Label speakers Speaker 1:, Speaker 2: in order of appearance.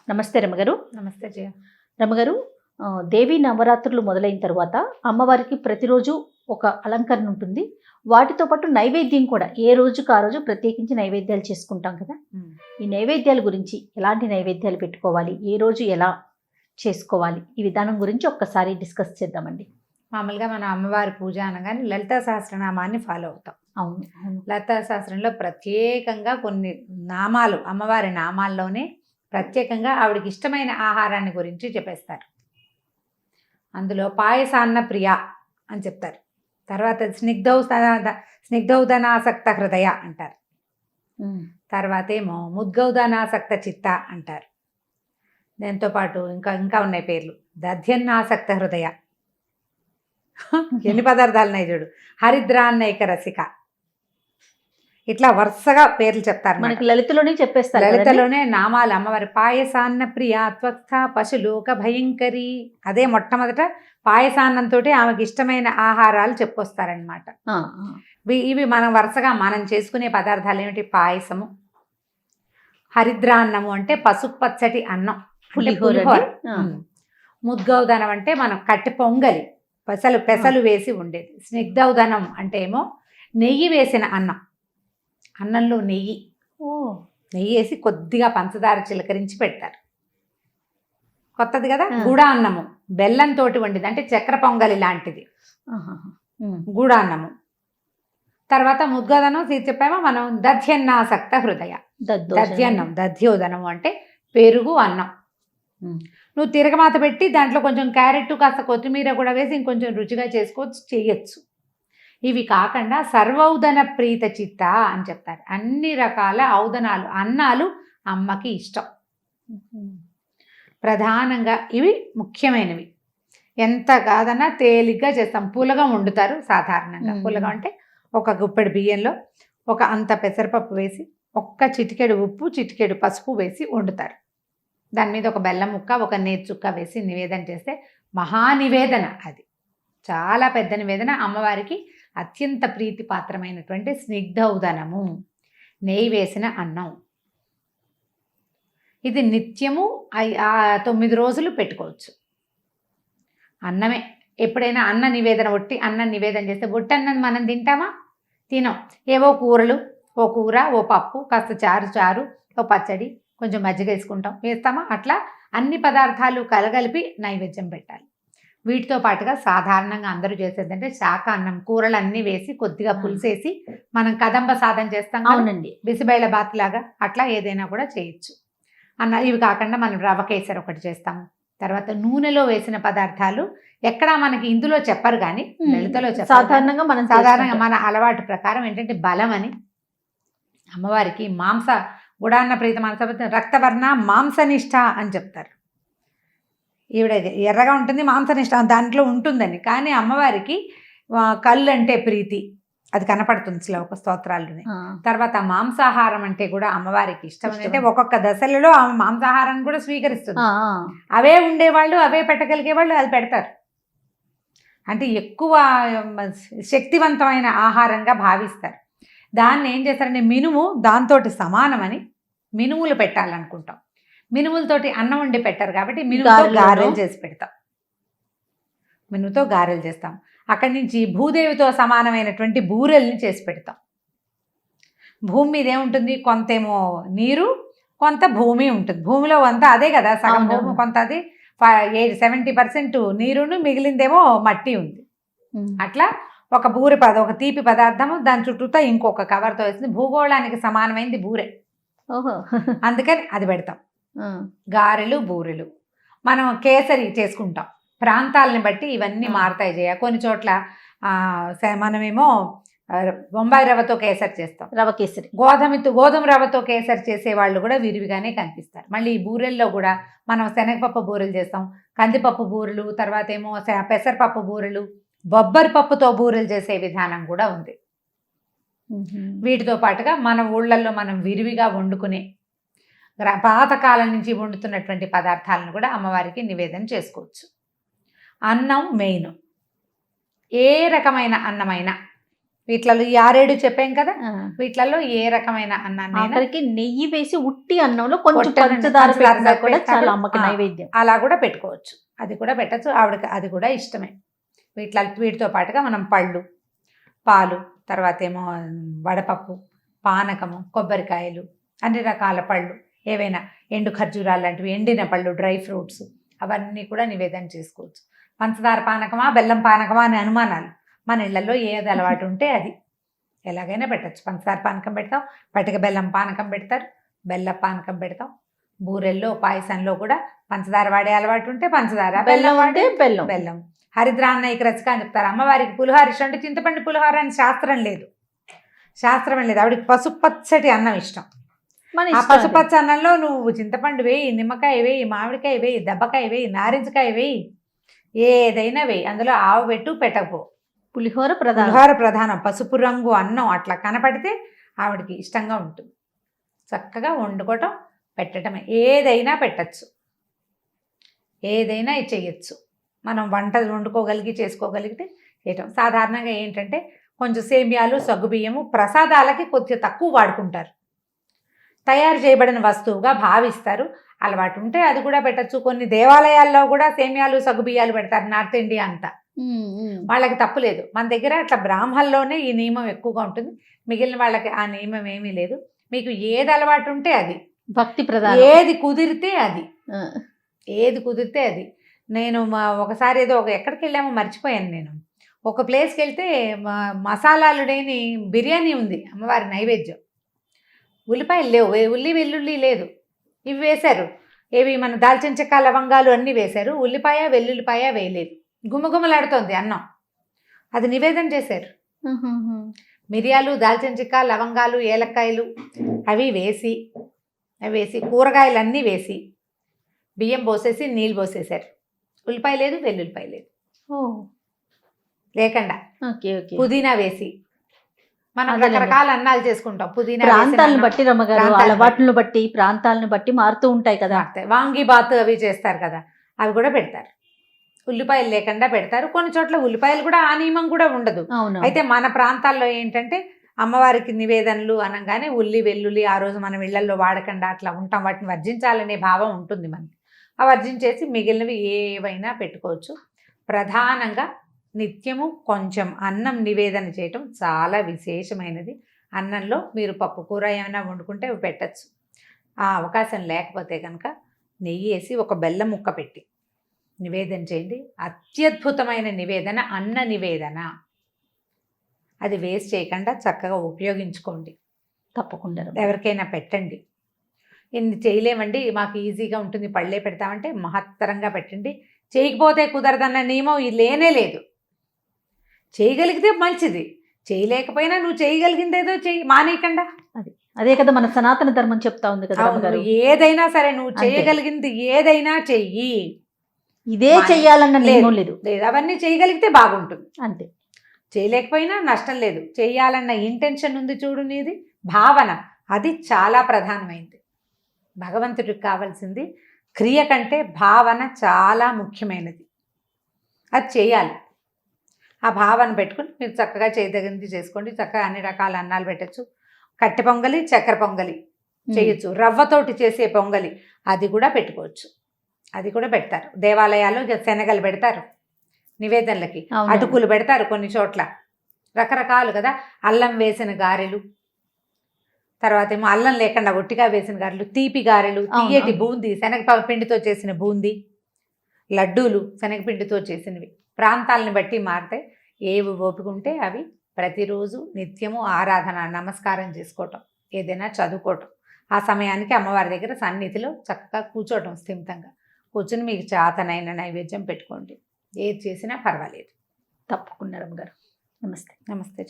Speaker 1: నమస్తే రమగారు.
Speaker 2: నమస్తే జయ.
Speaker 1: రమగారు, దేవి నవరాత్రులు మొదలైన తర్వాత అమ్మవారికి ప్రతిరోజు ఒక అలంకరణ ఉంటుంది. వాటితో పాటు నైవేద్యం కూడా ఏ రోజుకు ఆ రోజు ప్రత్యేకించి నైవేద్యాలు చేసుకుంటాం కదా. ఈ నైవేద్యాల గురించి, ఎలాంటి నైవేద్యాలు పెట్టుకోవాలి, ఏ రోజు ఎలా చేసుకోవాలి, ఈ విధానం గురించి ఒక్కసారి డిస్కస్ చేద్దామండి.
Speaker 2: మామూలుగా మనం అమ్మవారి పూజ అనగానే లలితా సహస్రనామాన్ని ఫాలో అవుతాం.
Speaker 1: అవును,
Speaker 2: లలితా సహస్రంలో ప్రత్యేకంగా కొన్ని నామాలు, అమ్మవారి నామాల్లోనే ప్రత్యేకంగా ఆవిడకి ఇష్టమైన ఆహారాన్ని గురించి చెప్పేస్తారు. అందులో పాయసాన్న ప్రియ అని చెప్తారు. తర్వాత స్నిగ్ధౌదనాసక్త హృదయ అంటారు. తర్వాత ఏమో ముద్గౌదనాసక్త చిత్త అంటారు. దాంతోపాటు ఇంకా ఉన్నాయి పేర్లు. దధ్యన్నాసక్త హృదయ, ఎన్ని పదార్థాలు ఉన్నాయి చూడు. హరిద్రాన్నైక రసిక, ఇట్లా వరుసగా పేర్లు చెప్తారు.
Speaker 1: మనకి లలితలోనే చెప్పేస్తారు.
Speaker 2: లలితలోనే నామాలు అమ్మవారి. పాయసాన్న ప్రియ త్వక్త పశులోక భయంకరి, అదే మొట్టమొదట పాయసాన్నంతో ఆమెకి ఇష్టమైన ఆహారాలు చెప్పుకొస్తారనమాట. ఇవి మనం వరుసగా మనం చేసుకునే పదార్థాలు ఏమిటి? పాయసము, హరిద్రాన్నము అంటే పసుపు పచ్చటి అన్నం, పులిహోర. ముద్గౌదనం అంటే మనం కట్టి పొంగలి, పెసలు వేసి ఉండేది. స్నిగ్ధౌదనం అంటే ఏమో నెయ్యి వేసిన అన్నం. అన్నంలో నెయ్యి వేసి కొద్దిగా పంచదార చిలకరించి పెడతారు. కొత్తది కదా. గుడ అన్నము బెల్లంతో వండిది, అంటే చక్కెర పొంగలి లాంటిది గుడ అన్నము. తర్వాత ముద్గౌదనం చెప్పామో మనం. దధ్యన్నాసక్త హృదయ, దధ్యోదనము అంటే పెరుగు అన్నం. నువ్వు తిరగమాత పెట్టి దాంట్లో కొంచెం క్యారెట్, కాస్త కొత్తిమీర కూడా వేసి ఇంకొంచెం రుచిగా చేయొచ్చు. ఇవి కాకుండా సర్వౌదన ప్రీత చిత్త అని చెప్తారు. అన్ని రకాల ఔదనాలు, అన్నాలు అమ్మకి ఇష్టం. ప్రధానంగా ఇవి ముఖ్యమైనవి. ఎంత కాదన్నా తేలిగ్గా చేస్తాం. పులగం వండుతారు సాధారణంగా. పులగం అంటే ఒక గుప్పెడు బియ్యంలో ఒక అంత పెసరపప్పు వేసి, ఒక్క చిటికెడు ఉప్పు, చిటికెడు పసుపు వేసి వండుతారు. దాని మీద ఒక బెల్లం ముక్క, ఒక నేతి చుక్క వేసి నివేదన చేస్తే మహానివేదన. అది చాలా పెద్ద నివేదన. అమ్మవారికి అత్యంత ప్రీతిపాత్రమైనటువంటి స్నిగ్ధౌదనము, నెయ్యి వేసిన అన్నం. ఇది నిత్యము 9 రోజులు పెట్టుకోవచ్చు. అన్నమే. ఎప్పుడైనా అన్న నివేదన, ఒట్టి అన్నం నివేదన చేస్తే, ఒట్టి అన్నం మనం తింటామా? తినం. ఏవో కూరలు, ఓ కూర, ఓ పప్పు, కాస్త చారు, ఓ పచ్చడి, కొంచెం మజ్జిగ వేస్తామా? అట్లా అన్ని పదార్థాలు కలగలిపి నైవేద్యం పెట్టాలి. వీటితో పాటుగా సాధారణంగా అందరూ చేసేదంటే శాఖ అన్నం, కూరలు అన్నీ వేసి కొద్దిగా పులుసేసి మనం కదంబ సాధన చేస్తాం.
Speaker 1: అవునండి.
Speaker 2: బిసిబేళ బాత్ లాగా అట్లా ఏదైనా కూడా చేయొచ్చు అన్న. ఇవి కాకుండా మనం రవ్వ కేసరి ఒకటి చేస్తాము. తర్వాత నూనెలో వేసిన పదార్థాలు ఎక్కడా మనకి ఇందులో చెప్పరు, కానీ లలితలో చెప్పారు. సాధారణంగా మన అలవాటు ప్రకారం ఏంటంటే బలం అని. అమ్మవారికి గుడాన్న ప్రీత మనస రక్తవర్ణ మాంసనిష్ట అని చెప్తారు. ఈవిడ ఎర్రగా ఉంటుంది, మాంసనిష్ట దాంట్లో ఉంటుందని. కానీ అమ్మవారికి కళ్ళు అంటే ప్రీతి, అది కనపడుతుంది శ్లోక స్తోత్రాల్లోనే. తర్వాత మాంసాహారం అంటే కూడా అమ్మవారికి ఇష్టం. అంటే ఒక్కొక్క దశలలో ఆమె మాంసాహారాన్ని కూడా స్వీకరిస్తుంది. అవే ఉండేవాళ్ళు, అవే పెట్టగలిగేవాళ్ళు అది పెడతారు. అంటే ఎక్కువ శక్తివంతమైన ఆహారంగా భావిస్తారు. దాన్ని ఏం చేస్తారంటే మినుము దాంతో సమానమని మినుములు పెట్టాలనుకుంటాం. మినుములతోటి అన్నం వండి పెట్టారు కాబట్టి మినుముతో గారెలు చేసి పెడతాం. మినుముతో గారెలు చేస్తాం. అక్కడి నుంచి భూదేవితో సమానమైనటువంటి బూరెల్ని చేసి పెడతాం. భూమి మీద ఏముంటుంది? కొంతేమో నీరు, కొంత భూమి ఉంటుంది. భూమిలో అంతా అదే కదా, సగం భూమి, కొంత అది 70% నీరును, మిగిలిందేమో మట్టి ఉంది. అట్లా ఒక ఒక తీపి పదార్థము, దాని చుట్టూతో ఇంకొక కవర్తో వేసింది. భూగోళానికి సమానమైంది బూరె. అందుకని అది పెడతాం. గారెలు, బూరెలు. మనం కేసరి చేసుకుంటాం. ప్రాంతాలని బట్టి ఇవన్నీ మారుతాయి జయ. కొన్ని చోట్ల మనమేమో బొంబాయి రవ్వతో కేసరి చేస్తాం,
Speaker 1: రవ్వ కేసరి.
Speaker 2: గోధుమ రవ్వతో కేసరి చేసే వాళ్ళు కూడా విరివిగానే కనిపిస్తారు. మళ్ళీ ఈ బూరెల్లో కూడా మనం శనగపప్పు బూరెలు చేస్తాం, కందిపప్పు బూరెలు, తర్వాత ఏమో పెసరపప్పు బూరెలు, బొబ్బరి పప్పుతో బూరెలు చేసే విధానం కూడా ఉంది. వీటితో పాటుగా మన ఊళ్ళల్లో మనం విరివిగా వండుకునే పాతకాలం నుంచి వండుతున్నటువంటి పదార్థాలను కూడా అమ్మవారికి నివేదన చేసుకోవచ్చు. అన్నం మెయిన్. ఏ రకమైన అన్నమైనా వీటిలలో ఈ 6-7 చెప్పాం కదా, వీటిలలో ఏ రకమైన అన్నాన్ని
Speaker 1: ఆఖరికి నెయ్యి వేసి ఉట్టి అన్నంలో కొంచెం
Speaker 2: కొట్టని
Speaker 1: పంచదార
Speaker 2: పంచదార
Speaker 1: పెట్టినా కూడా
Speaker 2: పెట్టినా
Speaker 1: చాలా
Speaker 2: కూడా,
Speaker 1: అమ్మకి నైవేద్యం.
Speaker 2: అలా కూడా పెట్టుకోవచ్చు. అది కూడా పెట్టచ్చు, ఆవిడకి అది కూడా ఇష్టమే. వీటితో పాటుగా మనం పళ్ళు, పాలు, తర్వాత ఏమో వడపప్పు, పానకము, కొబ్బరికాయలు, అన్ని రకాల పళ్ళు, ఏవైనా ఎండు ఖర్జూరాలు లాంటివి, ఎండిన పళ్ళు, డ్రై ఫ్రూట్స్, అవన్నీ కూడా నివేదన చేసుకోవచ్చు. పంచదార పానకమా బెల్లం పానకమా అని అనుమానాలు. మన ఇళ్లలో ఏది అలవాటు ఉంటే అది ఎలాగైనా పెట్టచ్చు. పంచదార పానకం పెడతాం, పటిక బెల్లం పానకం పెడతారు, బెల్లం పానకం పెడతాం. బూరెల్లో పాయసంలో కూడా పంచదార వాడే అలవాటు ఉంటే పంచదార,
Speaker 1: బెల్లం అంటే బెల్లం.
Speaker 2: బెల్లం. హరిద్రాన్నయ్యకి రచక అని చెప్తారు. అమ్మవారికి పులిహోర ఇష్టం అంటే చింతపండు పులిహోర అని శాస్త్రం లేదు. ఆవిడకి పసుపచ్చటి అన్నం ఇష్టం. ఆ పసుపచ్చ అన్నంలో నువ్వు చింతపండు వేయి, నిమ్మకాయ వేయి, మామిడికాయ వేయి, దెబ్బకాయ వేయి, నారింజకాయ వేయి, ఏదైనా వేయి, అందులో ఆవు పెట్టు పెట్టకపో,
Speaker 1: పులిహోర
Speaker 2: ప్రధానం. పసుపు రంగు అన్నం అట్లా కనపడితే ఆవిడకి ఇష్టంగా ఉంటుంది. చక్కగా వండుకోవటం, పెట్టడమే. ఏదైనా పెట్టచ్చు, ఏదైనా చేయొచ్చు. మనం వంట వండుకోగలిగి చేసుకోగలిగితే చేయటం. సాధారణంగా ఏంటంటే కొంచెం సేమియాలు, సగ్గుబియ్యము ప్రసాదాలకి కొద్దిగా తక్కువ వాడుకుంటారు, తయారు చేయబడిన వస్తువుగా భావిస్తారు. అలవాటు ఉంటే అది కూడా పెట్టచ్చు. కొన్ని దేవాలయాల్లో కూడా సేమియాలు, సగ్గుబియ్యాలు పెడతారు, నార్త్ ఇండియా అంతా. వాళ్ళకి తప్పులేదు. మన దగ్గర అట్లా బ్రాహ్మణుల్లోనే ఈ నియమం ఎక్కువగా ఉంటుంది, మిగిలిన వాళ్ళకి ఆ నియమం ఏమీ లేదు. మీకు ఏది అలవాటు ఉంటే అది,
Speaker 1: భక్తి ప్రధానం.
Speaker 2: ఏది కుదిరితే అది. నేను ఒకసారి ఏదో ఎక్కడికి వెళ్ళామో మర్చిపోయాను. నేను ఒక ప్లేస్కి వెళ్తే మసాలాలు లేని బిర్యానీ ఉంది అమ్మవారి నైవేద్యం. ఉల్లిపాయలు లేవు, వెల్లుల్లి లేదు. ఇవి వేశారు, ఏవి మన దాల్చిన చెక్క, లవంగాలు అన్నీ వేశారు. ఉల్లిపాయ వెల్లుల్లిపాయ వేయలేదు. గుమగుమలాడుతోంది అన్నం. అది నివేదన చేశారు. మిరియాలు, దాల్చిన చెక్క, లవంగాలు, ఏలక్కాయలు అవి వేసి కూరగాయలు అన్నీ వేసి బియ్యం పోసేసి నీళ్ళు పోసేశారు. ఉల్లిపాయ లేదు, వెల్లుల్లిపాయ లేదు లేకుండా. పుదీనా వేసి, మనం రకరకాల అన్నాలు చేసుకుంటాం. పుదీనా
Speaker 1: ప్రాంతాలను బట్టి రమ్మగారు, అలవాట్లను బట్టి ప్రాంతాలను బట్టి మారుతూ ఉంటాయి కదా.
Speaker 2: వాంగి బాత్ అవి చేస్తారు కదా, అవి కూడా పెడతారు. ఉల్లిపాయలు లేకుండా పెడతారు. కొన్ని చోట్ల ఉల్లిపాయలు కూడా ఆ నియమం కూడా ఉండదు. అయితే మన ప్రాంతాల్లో ఏంటంటే అమ్మవారికి నివేదనలు అనగానే వెల్లుల్లి ఆ రోజు మనం ఇళ్లలో వాడకుండా అట్లా ఉంటాం. వాటిని వర్జించాలనే భావం ఉంటుంది మనకి. ఆ వర్జించేసి మిగిలినవి ఏవైనా పెట్టుకోవచ్చు. ప్రధానంగా నిత్యము కొంచెం అన్నం నివేదన చేయటం చాలా విశేషమైనది. అన్నంలో మీరు పప్పు కూర ఏమైనా వండుకుంటే అవి పెట్టచ్చు. ఆ అవకాశం లేకపోతే కనుక నెయ్యి వేసి ఒక బెల్లం ముక్క పెట్టి నివేదన చేయండి. అత్యద్భుతమైన నివేదన, అన్న నివేదన. అది వేస్ట్ చేయకుండా చక్కగా ఉపయోగించుకోండి.
Speaker 1: తప్పకుండా
Speaker 2: ఎవరికైనా పెట్టండి. ఇన్ని చేయలేమండి, మాకు ఈజీగా ఉంటుంది, పళ్ళే పెడతామంటే మహత్తరంగా పెట్టండి. చేయకపోతే కుదరదన్న నియమం లేనే లేదు. చేయగలిగితే మంచిది, చేయలేకపోయినా నువ్వు చేయగలిగిందేదో చెయ్యి, మానేయకుండా.
Speaker 1: అదే కదా మన సనాతన ధర్మం చెప్తా ఉంది కదా.
Speaker 2: ఏదైనా సరే నువ్వు చేయగలిగింది ఏదైనా చెయ్యి,
Speaker 1: ఇదే చెయ్యాలన్న నియమం లేదు.
Speaker 2: అవన్నీ చేయగలిగితే బాగుంటుంది
Speaker 1: అంతే.
Speaker 2: చేయలేకపోయినా నష్టం లేదు. చేయాలన్న ఇంటెన్షన్ ఉంది చూడు, నీది భావన, అది చాలా ప్రధానమైంది. భగవంతుడికి కావాల్సింది క్రియ కంటే భావన చాలా ముఖ్యమైనది. అది చేయాలి. ఆ భావన పెట్టుకుని మీరు చక్కగా చేయదగింది చేసుకోండి. చక్కగా అన్ని రకాల అన్నాలు పెట్టచ్చు. కట్టె పొంగలి, చక్కెర పొంగలి చేయొచ్చు. రవ్వతోటి చేసే పొంగలి అది కూడా పెట్టుకోవచ్చు. అది కూడా పెడతారు దేవాలయాల్లో. శనగలు పెడతారు నివేదనలకి, అటుకులు పెడతారు కొన్ని చోట్ల, రకరకాలు కదా. అల్లం వేసిన గారెలు, తర్వాత ఏమో అల్లం లేకుండా ఒట్టిగా వేసిన గారెలు, తీపి గారెలు, తీయటి బూందీ, శనగ పిండితో చేసిన బూందీ, లడ్డూలు శనగపిండితో చేసినవి. ప్రాంతాలను బట్టి మారితే ఏవి ఓపుకుంటే అవి ప్రతిరోజు నిత్యము ఆరాధన, నమస్కారం చేసుకోవటం, ఏదైనా చదువుకోవటం. ఆ సమయానికి అమ్మవారి దగ్గర సన్నిధిలో చక్కగా కూర్చోవటం, స్థిమితంగా కూర్చుని మీకు చేతనైన నైవేద్యం పెట్టుకోండి. ఏది చేసినా పర్వాలేదు.
Speaker 1: తప్పకుండా రమ్మగారు. నమస్తే.
Speaker 2: నమస్తే.